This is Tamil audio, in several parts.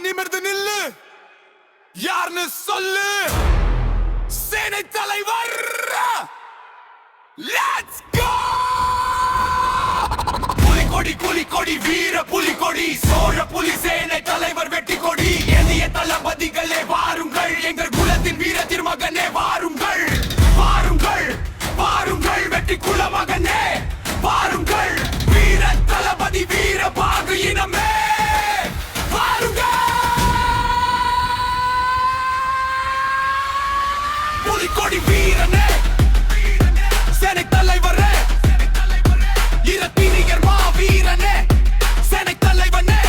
நிமிர்ந்து நில்லு, யார்னு சொல்லு. சேனை தலைவர், லெட்ஸ் கோ. புலிகொடி புலிகொடி வீர புலிகொடி, சோழ புலி சேனை தலைவர் வெற்றி கொடி. எளிய தளபதிகளே வாருங்கள், எங்கள் குலத்தின் வீர திருமகனே வாருங்கள். வாருங்கள் வாருங்கள் வெற்றி குல மகனே வாருங்கள். வீர தளபதி வீர பாகு இனமே வாருங்கள். புலிகொடி வீரனே, சேனை தலைவரே, இரத்தினியர் மாவீரனே, சேனை தலைவனே.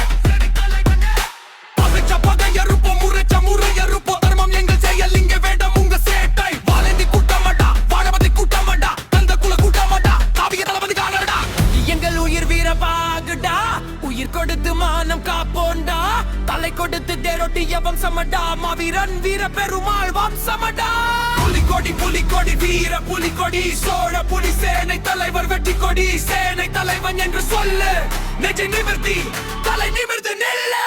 பகைச்ச பகையறுப்போம், முறைச்ச முறையறுப்போம். தர்மம் எங்கள் செயல், இங்கே வேண்டாம் உங்க சேட்டை. வாழந்தி கூட்டமாட்டா, வாழபதி கூட்டமாட்டா, தந்த குல கூட்டமாட்டா, காவிய தளபதி காணடா. எங்கள் உயிர் வீர பாகுடா, உயிர் கொடுத்து மானம் காப்போண்டா. தலை கொடுத்து தேரோட்டிய வம்சமடா, மாவீரன் வீர பெருமாள் வம்சமடா. புலிகொடி புலிகொடி வீர புலிகொடி, சோழ புலி சேனை தலைவர் வெற்றி கொடி. சேனை தலைவன் என்று சொல்லு, நெஞ்சை நிமிர்த்தி தலை நிமிர்ந்து நில்லு.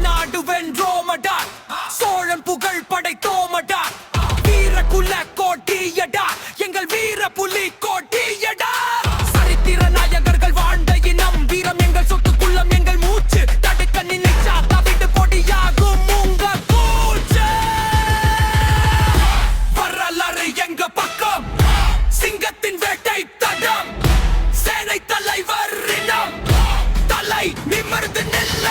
நாடு வென்றோமடா, சோழன் புகழ் படைத்தோமடா. வீர குல கோட்டியடா, எங்கள் வீர புலி கோட்டியடா. சரித்திர நாயகர்கள் வாழ்ந்த இனம், வீரம் எங்கள் சொத்து, குள்ளம் எங்கள் மூச்சு. தடுக்க நினைச்சா தவிடு பொடியாகும் உங்க கூச்சு. வரலாறு எங்க பக்கம், சிங்கத்தின் வேட்டை தடம். சேனை தலைவர் இனம், தலை நிமிர்ந்து நில்ல.